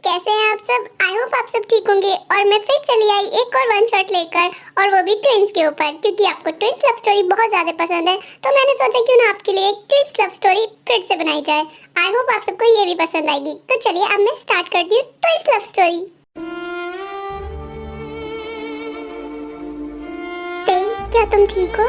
कैसे हैं आप सब? आई होप आप सब ठीक होंगे। और मैं फिर चली आई एक और वन शॉट लेकर, और वो भी ट्विंस के ऊपर, क्योंकि आपको ट्विंस लव स्टोरी बहुत ज्यादा पसंद है। तो मैंने सोचा क्यों ना आपके लिए एक ट्विंस लव स्टोरी फिर से बनाई जाए। आई होप आप सबको ये भी पसंद आएगी। तो चलिए अब मैं स्टार्ट करती हूँ ट्विंस लव स्टोरी। क्या तुम ठीक हो?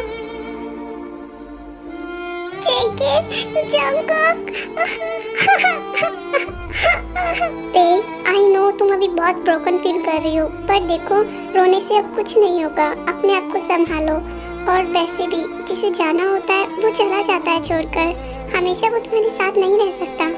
आई नो तुम अभी बहुत ब्रोकन फील कर रही हो, पर देखो रोने से अब कुछ नहीं होगा। अपने आप को संभालो। और वैसे भी जिसे जाना होता है वो चला जाता है छोड़कर। हमेशा वो तुम्हारे साथ नहीं रह सकता।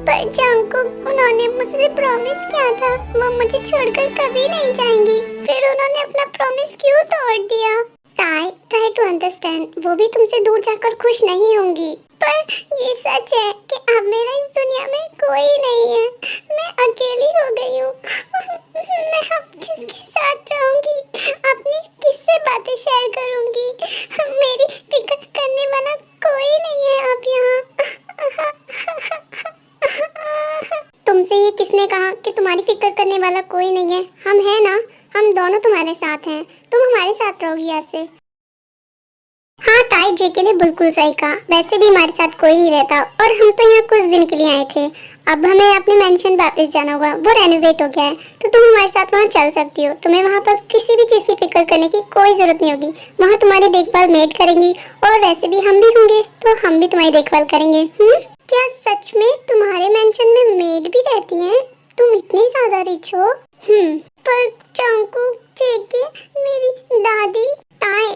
पर जंगकुक, उन्होंने मुझसे प्रॉमिस किया था वो मुझे छोड़कर कभी नहीं जाएंगी। फिर उन्होंने अपना प्रॉमिस क्यों तोड़ दिया? Try to understand. वो भी तुमसे दूर जाकर खुश नहीं होंगी। पर ये सच है कि अब मेरा इस दुनिया में कोई नहीं है। मैं अकेली हो गई हूँ। मैं अब किसके साथ रहूंगी? अपनी किससे बातें शेयर करूंगी? मेरी फिक्र करने वाला कोई नहीं है अब यहाँ। तुमसे ये किसने कहा कि तुम्हारी फिक्र करने वाला कोई नहीं है? हम हैं ना, हम दोनों तुम्हारे साथ हैं। तुम हमारे साथ रहोगी ऐसे। हाँ ताई, जेके ने बिल्कुल सही कहा। वैसे भी हमारे साथ कोई नहीं रहता और हम तो यहाँ कुछ दिन के लिए आए थे। अब हमें अपने मेंशन वापस जाना होगा, वो रेनोवेट हो गया है। तो तुम हमारे साथ वहाँ चल सकती हो। तुम्हें वहाँ पर किसी भी चीज़ की फिक्र करने की कोई जरूरत नहीं होगी। वहाँ तुम्हारी देखभाल मेड करेंगी, और वैसे भी हम भी होंगे तो हम भी तुम्हारी देखभाल करेंगे। क्या सच में तुम्हारे मेंशन में मेड भी रहती है? तुम इतनी ज्यादा रिच हो। पर जंगकुक, जेके, मेरी दादी,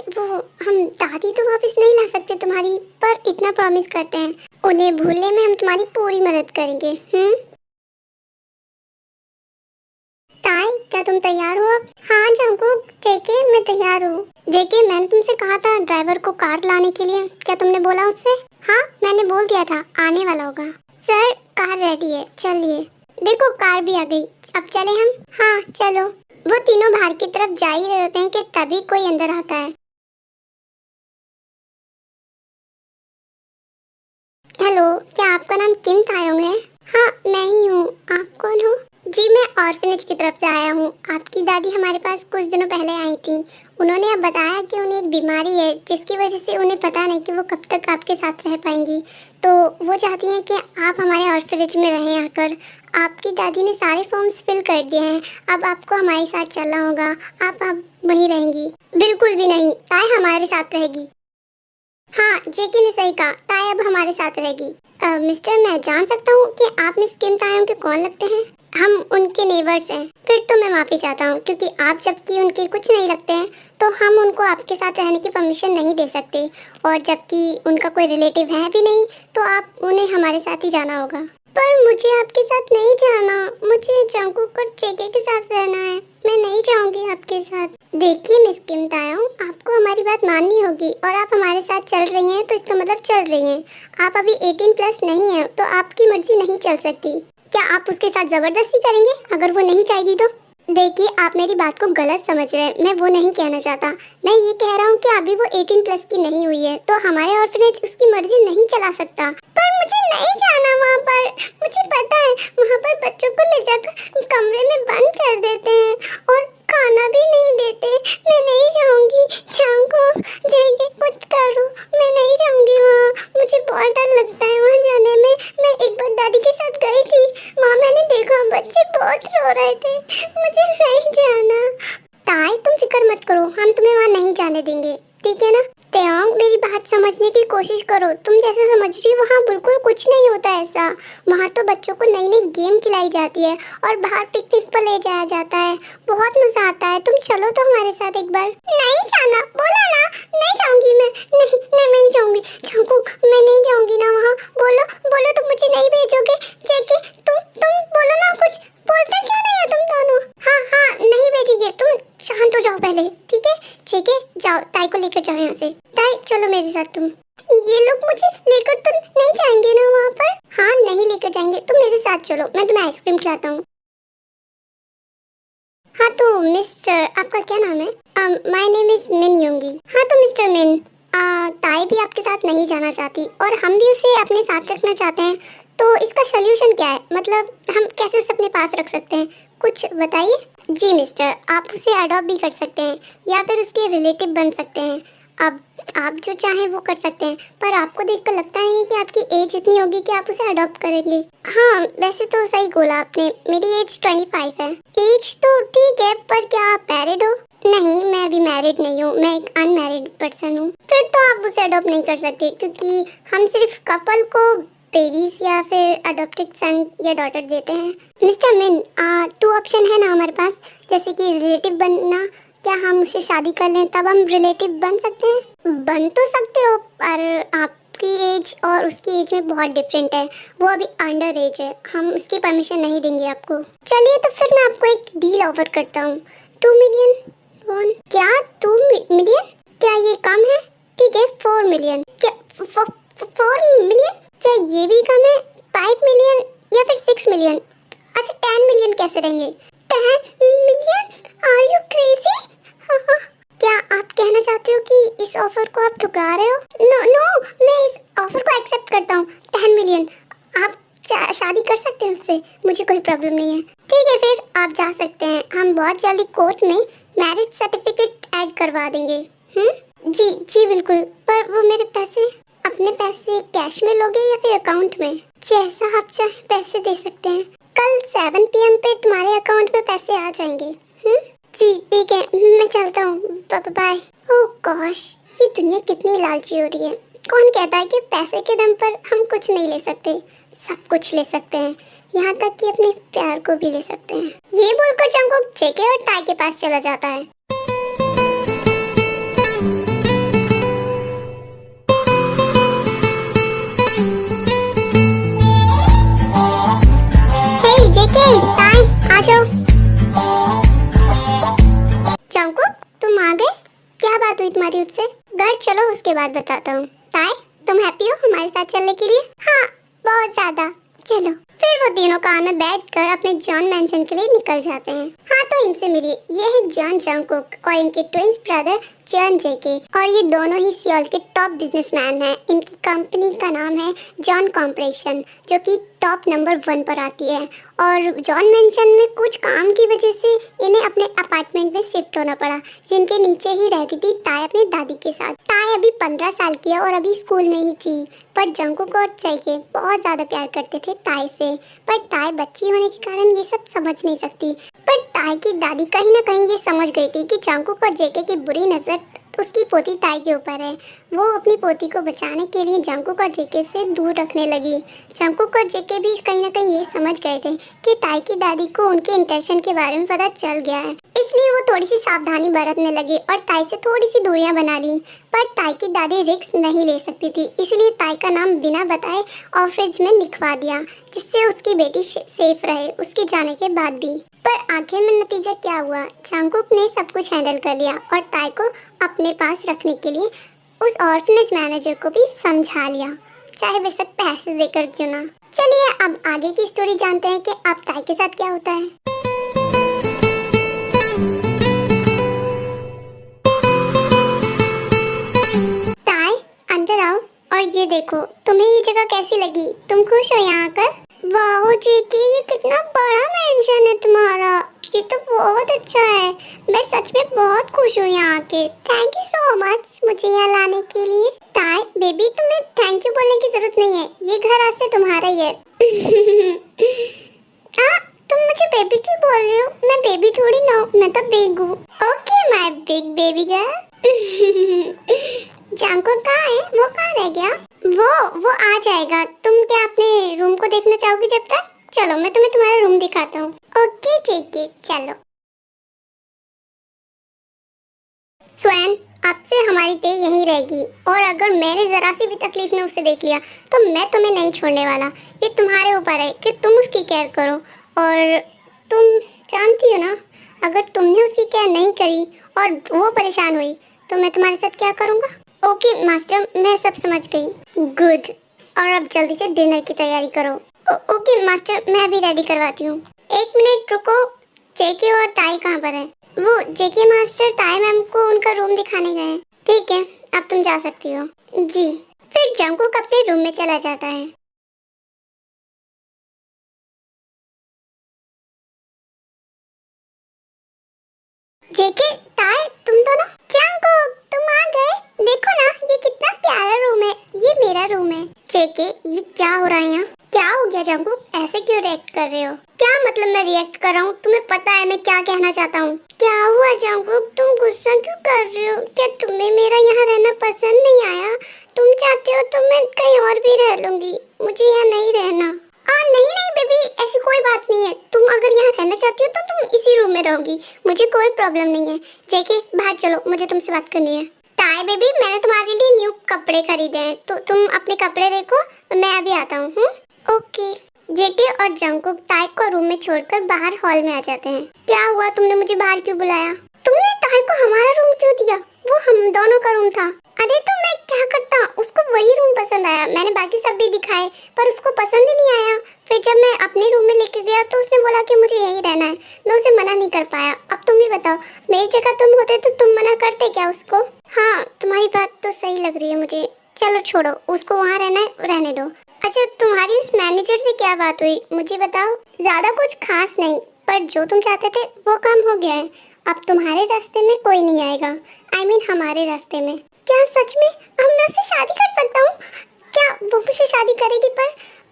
वो हम दादी तो वापस नहीं ला सकते तुम्हारी, पर इतना प्रॉमिस करते हैं उन्हें भूलने में हम तुम्हारी पूरी मदद करेंगे। ताई, क्या तुम तैयार हो अब? हाँ जंगकुक, जेके, मैं तैयार हूँ। जेके, मैंने तुमसे कहा था ड्राइवर को कार लाने के लिए, क्या तुमने बोला उससे? हाँ, मैंने बोल दिया था आने वाला होगा। सर, कार रेडी है, चलिए। देखो कार भी आ गई, अब चले हम? हाँ चलो। वो तीनों बाहर की तरफ जा ही रहे होते हैं कि तभी कोई अंदर आता है। हेलो, क्या आपका नाम किम तायोंग है? हाँ मैं ही हूँ। आप कौन हो? जी मैं ऑर्फनेज की तरफ से आया हूँ। आपकी दादी हमारे पास कुछ दिनों पहले आई थी। उन्होंने अब बताया कि उन्हें एक बीमारी है जिसकी वजह से उन्हें पता नहीं कि वो कब तक आपके साथ रह पाएंगी। तो वो चाहती हैं कि आप हमारे ऑर्फनेज में रहें आकर। आपकी दादी ने सारे फॉर्म्स फिल कर दिए हैं। अब आपको हमारे साथ चलना होगा। आप वहीं रहेंगी? बिल्कुल भी नहीं, ताई हमारे साथ रहेगी। हाँ, जेकी ने सही कहा, ताई अब हमारे साथ रहेगी। मिस्टर, मैं जान सकता हूँ कि आप मिस किम तायोंग के कौन लगते हैं? हम उनके नेबर्स हैं। फिर तो मैं माफी चाहता हूँ, क्योंकि आप जबकि उनके कुछ नहीं लगते हैं तो हम उनको आपके साथ रहने की परमिशन नहीं दे सकते, और जबकि उनका कोई रिलेटिव है भी नहीं तो आप उन्हें हमारे साथ ही जाना होगा। पर मुझे आपके साथ नहीं जाना, मुझे जंगकुक और जेके के साथ रहना है। मैं नहीं जाऊंगी आपके साथ। देखिए मिस किम तायोंग, आपको हमारी बात माननी होगी, और आप हमारे साथ चल रही हैं तो इसका मतलब चल रही हैं। आप अभी 18 प्लस नहीं हैं तो आपकी मर्जी नहीं चल सकती। क्या आप उसके साथ जबरदस्ती करेंगे अगर वो नहीं चाहेगी तो? देखिए, आप मेरी बात को गलत समझ रहे हैं। मैं वो नहीं कहना चाहता। मैं ये कह रहा हूँ कि अभी वो 18 प्लस की नहीं हुई है तो हमारे ऑर्फनेज उसकी मर्जी नहीं चला सकता। पर मुझे नहीं जाना वहाँ पर। मुझे पता है वहाँ पर बच्चों को ले जाकर कमरे में बंद कर देते हैं और खाना भी नहीं देते। मैं नहीं जाऊँगी। जंगकुक, जेके, कुछ करो, मैं नहीं जाऊँगी वहाँ। मुझे बहुत डर लगता है वहाँ जाने में। मैं एक बार दादी के साथ गई थी, वहाँ मैंने देखा बच्चे बहुत रो रहे थे। मुझे नहीं जाना। ताई, तुम फिक्र मत करो, हम तुम्हें वहाँ नहीं जाने देंगे, ठीक है ना? तायोंग, मेरी बात समझने की कोशिश करो। तुम जैसे समझ रही हो वहाँ बिल्कुल कुछ नहीं होता ऐसा। वहाँ तो बच्चों को नई नई गेम खिलाई जाती है और बाहर पिकनिक पर ले जाया जाता है। बहुत मजा आता है। तुम चलो तो हमारे साथ एक बार। नहीं जाना, बोला ना। नहीं जाऊंगी मैं। नहीं मैं नहीं जाऊंगी। जंगकुक, मैं नहीं जाऊंगी ना वहाँ। बोलो बोलो, तुम मुझे नहीं भेजोगे? जेके, तुम बोलो ना कुछ। बोलते क्यों नहीं हो तुम दोनों? हाँ नहीं भेजेंगे। तुम शांत हो जाओ पहले, ठीक है? जेके, जाओ ताई को लेकर जाओ यहाँ से। ताई चलो मेरे साथ। तुम ये लोग मुझे लेकर तो नहीं जाएंगे ना वहाँ पर? हाँ नहीं लेकर जाएंगे। तुम मेरे साथ चलो, मैं तुम्हें आइसक्रीम खिलाता हूँ। हाँ तो मिस्टर, आपका क्या नाम है? माय नेम इज मिन योंगी। हाँ तो मिस्टर मिन, ताई भी आपके साथ नहीं जाना चाहती और हम भी उसे अपने साथ रखना चाहते हैं। तो इसका सोल्यूशन क्या है, मतलब हम कैसे उसे अपने पास रख सकते हैं, कुछ बताइए। जी मिस्टर, आप उसे अडॉप्ट भी कर सकते हैं या फिर उसके रिलेटिव बन सकते हैं। अब आप जो चाहें वो कर सकते हैं, पर आपको देखकर लगता नहीं है कि आपकी एज इतनी होगी कि आप उसे अडॉप्ट करेंगे। हाँ वैसे तो सही बोला आपने, मेरी एज 25 है। एज तो ठीक है, पर क्या आप मैरिड हो? नहीं, मैं अभी मैरिड नहीं हूँ, मैं एक अनमैरिड पर्सन हूँ। फिर तो आप उसे अडॉप्ट नहीं कर सकते, क्योंकि हम सिर्फ कपल को बेबीज या फिर अडॉप्टेड सन या डॉटर देते हैं। मिस्टर मिन, 2 ऑप्शन है ना हमारे पास, जैसे कि रिलेटिव बनना, क्या हम उससे शादी कर लें तब हम रिलेटिव बन सकते हैं? बन तो सकते हो, पर आपकी एज और उसकी एज में बहुत डिफरेंट है, वो अभी अंडर एज है, हम उसकी परमिशन नहीं देंगे आपको। चलिए तो फिर मैं आपको एक डील ऑफर करता हूँ, 2 मिलियन वॉन। क्या 2 मिलियन? क्या ये कम है? ठीक है 4 मिलियन। क्या 4 मिलियन? क्या ये भी कम है? 5 मिलियन या फिर 6 मिलियन? अच्छा 10 मिलियन कैसे रहेंगे? 10 मिलियन? Are you crazy? क्या आप कहना चाहते हो कि इस ऑफर को आप ठुकरा रहे हो? नो नो, मैं इस ऑफर को एक्सेप्ट करता हूँ। 10 मिलियन, आप शादी कर सकते हैं उससे, मुझे कोई प्रॉब्लम नहीं है। ठीक है फिर आप जा सकते हैं, हम बहुत जल्दी कोर्ट में मैरिज सर्टिफिकेट ऐड करवा देंगे। जी जी बिल्कुल, पर वो मेरे पैसे, अपने पैसे कैश में लोगे या फिर अकाउंट में? जैसा आप चाहे पैसे दे सकते हैं, कल 7 PM पे तुम्हारे अकाउंट में पैसे आ जाएंगे। जी ठीक है, मैं चलता हूँ, बाय। ओह गॉश, ये दुनिया कितनी लालची हो रही है। कौन कहता है कि पैसे के दम पर हम कुछ नहीं ले सकते? सब कुछ ले सकते हैं, यहाँ तक कि अपने प्यार को भी ले सकते हैं। ये बोलकर जंगकुक जेके और टाई के पास चला जाता है। हे जेके, टाई, आ जाओ। जंगकुक तुम आ गए? क्या बात हुई तुम्हारी उससे? घर चलो उसके बाद बताता हूँ। टाई, तुम हैप्पी हो हमारे साथ चलने के लिए? हाँ बहुत ज्यादा। चलो। फिर वो तीनों कार में बैठकर अपने जॉन मैंशन के लिए निकल जाते हैं। हाँ तो इनसे मिलिए, ये है जॉन जंगकुक और इनके ट्विंस ब्रदर जॉन जेके, और ये दोनों ही सियोल के टॉप बिजनेसमैन हैं। इनकी कंपनी का नाम है जॉन कॉर्पोरेशन, जो कि टॉप नंबर 1 पर आती है। और जॉन मेंशन में कुछ काम की वजह से इन्हें अपने अपार्टमेंट में शिफ्ट होना पड़ा, जिनके नीचे ही रहती थी ताई अपनी दादी के साथ। ताई अभी 15 साल की है और अभी स्कूल में ही थी, पर जंगकुक और जेके बहुत ज़्यादा प्यार करते थे ताई से। पर ताई बच्ची होने के कारण ये सब समझ नहीं सकती, पर ताई की दादी कहीं ना कहीं ये समझ गई थी कि जंगकुक और जेके की बुरी नज़र उसकी पोती ताई के ऊपर है। वो अपनी पोती को बचाने के लिए जंगकुक और जेके से दूर रखने लगी। जंगकुक और जेके भी कहीं ना कहीं ये समझ गए थे कि ताई की दादी को उनके इंटेंशन के बारे में पता चल गया है, इसलिए वो थोड़ी सी सावधानी बरतने लगी और ताई से थोड़ी सी दूरियां बना ली। पर ताई की दादी रिस्क नहीं ले सकती थी, इसलिए ताई का नाम बिना बताए ऑफरेज में लिखवा दिया, जिससे उसकी बेटी सेफ रहे उसके जाने के बाद भी। पर आखिर में नतीजा क्या हुआ? जंगकुक ने सब कुछ हैंडल कर लिया और ताई को अपने पास रखने के लिए उस ऑर्फनेज मैनेजर को भी समझा लिया, चाहे वे सब पैसे देकर क्यों ना। चलिए अब आगे की स्टोरी जानते हैं कि अब ताई के साथ क्या होता है। ताई अंदर आओ और ये देखो, तुम्हें ये जगह कैसी लगी? तुम खुश हो यहाँ आकर? वाह जेके, ये कितना बड़ा मेंशन है तुम्हारा, ये तो बहुत अच्छा है। मैं सच में बहुत खुश हूँ यहाँ आके। थैंक यू सो मच मुझे यहाँ लाने के लिए। ताई बेबी, तुम्हें थैंक यू बोलने की जरूरत नहीं है, ये घर आज से तुम्हारा ही है। तुम मुझे बेबी क्यों बोल रहे हो? मैं बेबी थोड़ी ना हूँ, मैं तो बिग हूँ। Okay my big baby girl. Jungkook कहाँ है? वो कहाँ रह गया? वो आ जाएगा। तुम क्या अपने रूम को देखना चाहोगी जब तक? चलो मैं तुम्हें तुम्हारा रूम दिखाता हूँ। ओके ठीक है चलो। स्वैन, अब से हमारी ते यहीं रहेगी, और अगर मैंने जरा सी भी तकलीफ में उसे देख लिया तो मैं तुम्हें नहीं छोड़ने वाला। ये तुम्हारे ऊपर है कि तुम उसकी केयर करो, और तुम जानती हो ना, अगर तुमने उसकी केयर नहीं करी और वो परेशान हुई तो मैं तुम्हारे साथ क्या करूँगा। ओके मास्टर, मैं सब समझ गई। गुड, और अब जल्दी से डिनर की तैयारी करो। ओके मास्टर, मैं अभी रेडी करवाती हूँ। 1 मिनट रुको, जेके और ताई कहाँ पर है? वो जेके मास्टर ताई मैम को उनका रूम दिखाने गए हैं। ठीक है, अब तुम जा सकती हो। जी। फिर जंगकुक अपने रूम में चला जाता है। जेके, ताई, तुम दोनों, जंगकुक, तुम आ गए। देखो ना, ये कितना प्यारा रूम है। ये मेरा रूम है। जेके, ये क्या हो रहा है यहाँ? क्या हो गया जंगकुक? ऐसे क्यों रिएक्ट कर रहे हो? क्या मतलब मैं रिएक्ट कर रहा हूँ? तुम्हें पता है मैं क्या कहना चाहता हूँ। क्या हुआ जंगकुक? तुम गुस्सा क्यों कर रहे हो? क्या तुम्हें मेरा यहाँ रहना पसंद नहीं आया? तुम चाहते हो तो मैं कहीं और भी रह लूंगी, मुझे यहाँ नहीं रहना। नहीं नहीं बेबी, ऐसी कोई बात नहीं है। तुम अगर यहाँ रहना चाहती हो तो तुम इसी रूम में रहोगी, मुझे कोई प्रॉब्लम नहीं है। जेके, बाहर चलो, मुझे तुमसे बात करनी है। ताई बेबी, मैंने तुम्हारे लिए न्यू कपड़े खरीदे हैं, तो तुम अपने कपड़े देखो, मैं अभी आता हूँ। ओके। जेके और जंगकुक ताई को रूम में छोड़कर बाहर हॉल में आ जाते हैं। क्या हुआ, तुमने मुझे बाहर क्यों बुलाया? तुमने ताई को हमारा रूम क्यों दिया? वो हम दोनों का रूम था। अरे तो मैं क्या करता, उसको वही रूम पसंद आया। मैंने बाकी सब भी दिखाए पर उसको पसंद ही नहीं आया। फिर जब मैं अपने रूम में लेके गया तो उसने बोला कि मुझे यहीं रहना है। मैं उसे मना नहीं कर पाया। अब तुम ही बताओ, मेरी जगह तुम होते तो तुम मना करते क्या उसको? हाँ, तुम्हारी बात तो सही लग रही है मुझे। चलो छोड़ो, उसको वहाँ रहना है, रहने दो। अच्छा, तुम्हारी उस मैनेजर से क्या बात हुई, मुझे बताओ। ज्यादा कुछ खास नहीं, पर जो तुम चाहते थे वो काम हो गया है। अब तुम्हारे रास्ते में कोई नहीं आएगा। I mean, हमारे रास्ते में। क्या सच में? अब मैं उससे शादी कर सकता हूँ? क्या वो मुझसे शादी करेगी?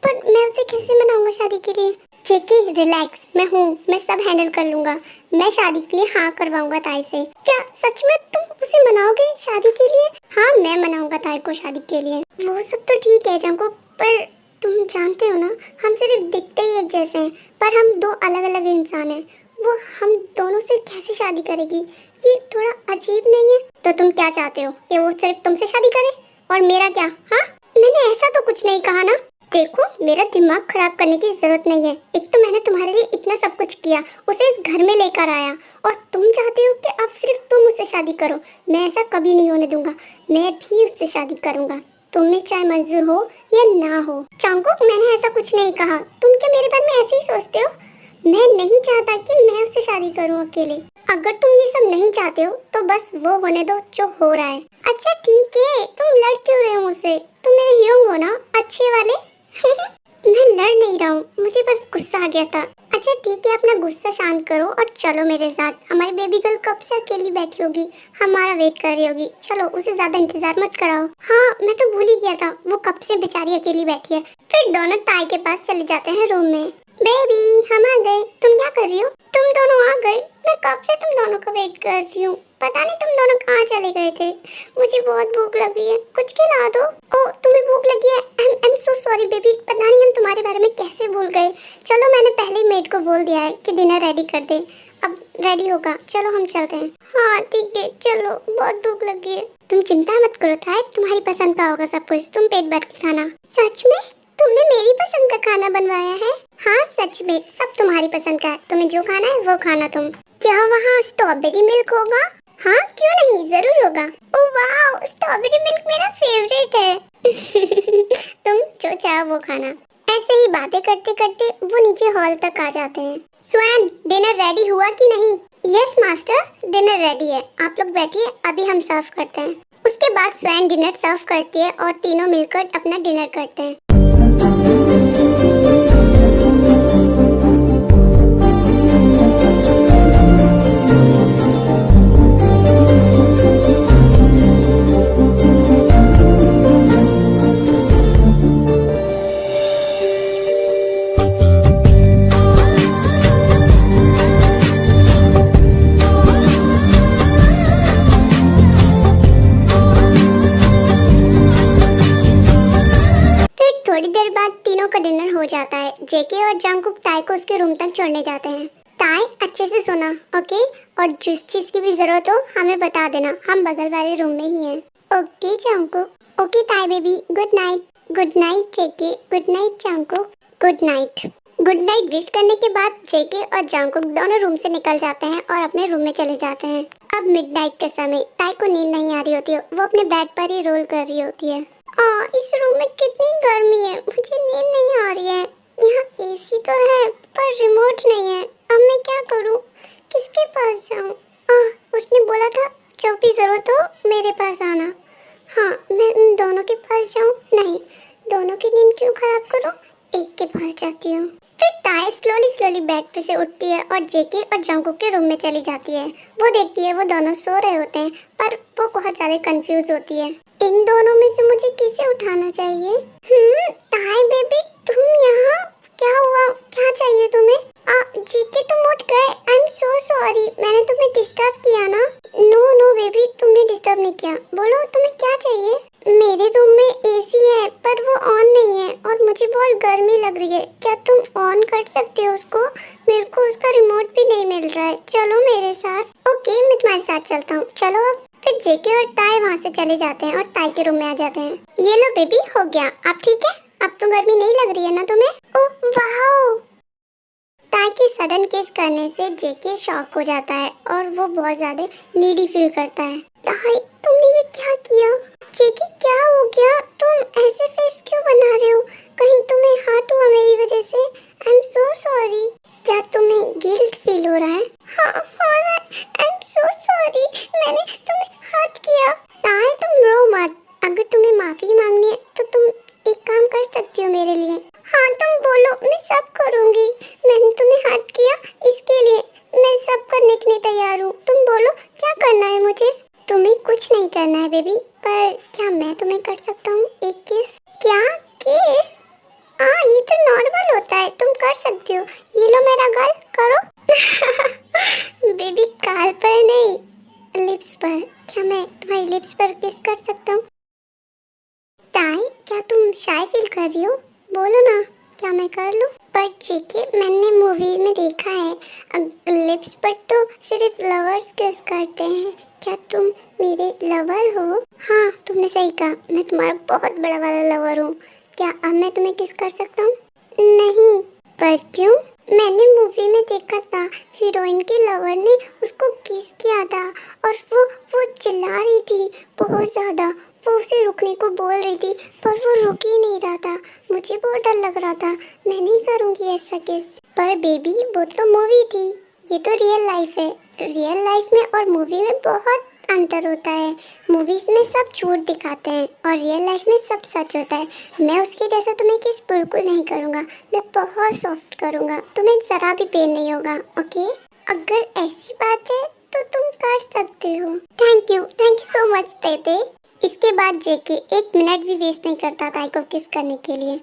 पर मैं उसे कैसे मनाऊंगा शादी के लिए? जेकी, रिलैक्स, मैं हूँ, मैं सब हैंडल कर लूंगा। मैं शादी के लिए हाँ करवाऊंगा ताई से। क्या सच में तुम उसे मनाओगे शादी के लिए? हाँ, मैं मनाऊंगा ताई को शादी के लिए। वो सब तो ठीक है जंगकुक, पर तुम जानते हो ना, हम सिर्फ दिखते ही एक जैसे हैं, पर हम दो अलग अलग इंसान हैं। वो हम दोनों से कैसे शादी करेगी? ये थोड़ा अजीब नहीं है? तो तुम क्या चाहते हो कि वो सिर्फ तुमसे शादी करे और मेरा क्या? हाँ, मैंने ऐसा तो कुछ नहीं कहा ना। देखो, मेरा दिमाग खराब करने की जरूरत नहीं है। एक तो मैंने तुम्हारे लिए इतना सब कुछ किया, उसे इस घर में लेकर आया, और तुम चाहते हो कि अब सिर्फ तुम उससे शादी करो। मैं ऐसा कभी नहीं होने दूंगा। मैं भी उससे शादी करूंगा, तुम्हें चाहे मंजूर हो या ना हो। जंगकुक, मैंने ऐसा कुछ नहीं कहा। तुम क्या मेरे बारे में ऐसे ही सोचते हो? मैं नहीं चाहता कि मैं उससे शादी करूं अकेले। अगर तुम ये सब नहीं चाहते हो तो बस वो होने दो जो हो रहा है। अच्छा ठीक है, तुम लड़ क्यों रहे हो मुझसे? तुम मेरे हीरो हो ना, अच्छे वाले। मैं लड़ नहीं रहा हूँ, मुझे बस गुस्सा आ गया था। अच्छा ठीक है, अपना गुस्सा शांत करो और चलो मेरे साथ। हमारी बेबी गर्ल कब से अकेली बैठी होगी, हमारा वेट कर रही होगी। चलो, उसे ज्यादा इंतजार मत कराओ। हाँ, मैं तो भूल ही गया था, वो कब से बेचारी अकेली बैठी है। फिर दोनों ताई के पास चले जाते हैं रूम में। बेबी, हम आ गए। तुम क्या कर रही हो? तुम दोनों आ गए? मैं कब से तुम दोनों का वेट कर रही हूँ। पता नहीं तुम दोनों कहाँ चले गए थे। मुझे बहुत भूख लगी है, कुछ खिला दो। ओह, तुम्हें भूख लगी है? I am so sorry baby, पता नहीं हम तुम्हारे बारे में कैसे भूल गए। चलो, मैंने पहले ही मेड को बोल दिया है कि डिनर रेडी कर दे। अब रेडी होगा, चलो हम चलते हैं। हाँ ठीक है, चलो, बहुत भूख लगी है। तुम चिंता मत करो ताई, तुम्हारी पसंद का होगा सब कुछ, तुम पेट भर के खाना। सच में? तुमने मेरी पसंद का खाना बनवाया है? हाँ सच में, सब तुम्हारी पसंद का है। तुम्हें जो खाना है वो खाना तुम। क्या वहाँ स्ट्रॉबेरी मिल्क होगा? हाँ क्यों नहीं, जरूर होगा। ओह वाह, स्ट्रॉबेरी मिल्क मेरा फेवरेट है। तुम जो चाहो वो खाना। ऐसे ही बातें करते करते वो नीचे हॉल तक आ जाते हैं। स्वैन, डिनर रेडी हुआ कि नहीं? यस मास्टर, डिनर रेडी है, आप लोग बैठिए, अभी हम सर्व करते हैं। उसके बाद स्वैन डिनर सर्व करती है और तीनों मिलकर अपना डिनर करते हैं। थोड़ी देर बाद तीनों का डिनर हो जाता है। जेके और जंगकुक ताई को उसके रूम तक छोड़ने जाते हैं। ताई, अच्छे से सोना, ओके? और जिस चीज की भी जरूरत हो हमें बता देना, हम बगल वाले रूम में ही हैं। Okay Jungkook. Okay Tae baby, good night. Good night JK, good night Jungkook, good night. Good night wish करने के बाद जेके और जंगकुक दोनों रूम से निकल जाते हैं और अपने रूम में चले जाते हैं। अब मिडनाइट के समय ताई को नींद नहीं आ रही होती है, वो अपने बेड पर ही रोल कर रही होती है। इस रूम में कितनी गर्मी है, मुझे नींद नहीं आ रही है। यहाँ एसी तो है पर रिमोट नहीं है। अब मैं क्या करूँ, किसके पास जाऊँ? उसने बोला था जब भी जरूरत हो मेरे पास आना। हाँ, मैं उन दोनों के पास जाऊँ? नहीं, दोनों की नींद क्यों खराब करूँ, एक के पास जाती हूँ। फिर ताई स्लोली स्लोली बेड पे से उठती है और जेके और जंगकुक के रूम में चली जाती है। वो देखती है वो दोनों सो रहे होते हैं, पर वो बहुत ज्यादा कंफ्यूज होती है। इन दोनों में से मुझे किसे उठाना चाहिए? ताई बेबी, तुम यहाँ? क्या हुआ? क्या चाहिए तुम्हें? जेके तुम उठ गए। आई एम सो सॉरी, मैंने तुम्हें डिस्टर्ब किया ना? नो नो बेबी, तुमने डिस्टर्ब नहीं किया। बोलो तुम्हें क्या चाहिए? मेरे रूम में एसी है पर वो ऑन नहीं है और मुझे बहुत गर्मी लग रही है। क्या तुम ऑन कर सकते हो उसको? मेरे को उसका रिमोट भी नहीं मिल रहा है। चलो मेरे साथ। ओके, मैं तुम्हारे साथ चलता हूँ। चलो अब। फिर जेके और ताई वहाँ से चले जाते हैं और ताई के रूम में आ जाते हैं। ये लो बेबी, हो गया। आप ठीक है? अब तो गर्मी नहीं लग रही है ना तुम्हें? Oh wow! ताई के सडन किस करने से जेके शॉक हो जाता है और वो बहुत ज्यादा नीडी फील करता है। ताई, तुमने ये क्या किया? जेके, क्या हो गया? तुम ऐसे फेस क्यों बना रहे हो? कहीं तुम्हें हर्ट हुआ मेरी वजह से? I am so sorry. क्या तुम्हें गिल्ट फील हो रहा है? हाँ हो रहा है। आई एम सो सॉरी, मैंने तुम्हें हर्ट किया। ताई, तुम रो मत। अगर तुम्हें माफी मांगनी है तो तुम एक काम कर सकती हो मेरे लिए। हाँ, तुम बोलो, मैं सब करूँगी। मैंने तुम्हें हर्ट किया, इसके लिए मैं सब करने के लिए तैयार हूँ। तुम बोलो क्या करना है मुझे? तुम्हें कुछ नहीं करना है बेबी, पर क्या मैं तुम्हें कर सकता हूँ एक किस? क्या किस? हाँ, ये तो नॉर्मल होता है, तुम कर सकती हो। ये लो मेरा गाल, करो। बेबी, गाल पर नहीं, लिप्स पर। क्या मैं तुम्हारी लिप्स पर किस कर सकता हूँ? ताई, क्या तुम शाय फील कर रही हो? बोलो ना, क्या मैं कर लूँ? पर जेके, मैंने मूवी में देखा है लिप्स पर तो सिर्फ लवर्स किस करते हैं। क्या तुम मेरे लवर हो? हाँ, तुमने सही कहा, मैं तुम्हारा बहुत बड़ा वाला लवर हूँ। क्या अब मैं तुम्हें किस कर सकता हूँ? नहीं। पर क्यों? मैंने मूवी में देखा था, हीरोइन के लवर ने उसको किस किया था और वो चिल्ला रही थी बहुत ज्यादा। वो उसे रुकने को बोल रही थी पर वो रुक ही नहीं रहा था। मुझे बहुत डर लग रहा था। मैं नहीं करूँगी ऐसा किस। पर बेबी, वो तो मूवी थी, ये तो रियल लाइफ है। रियल लाइफ में और मूवी में बहुत अंतर होता है। मूवीज में सब झूठ दिखाते हैं और रियल लाइफ में सब सच होता है। मैं उसके जैसा तुम्हें किस बिल्कुल नहीं करूँगा। मैं बहुत सॉफ्ट करूँगा, तुम्हें जरा भी पेन नहीं होगा। ओके? अगर ऐसी बात है तो तुम कर सकते हो। थैंक यू सो मच तेते। इसके बाद जेके एक मिनट भी वेस्ट नहीं करता ताई को किस करने के लिए।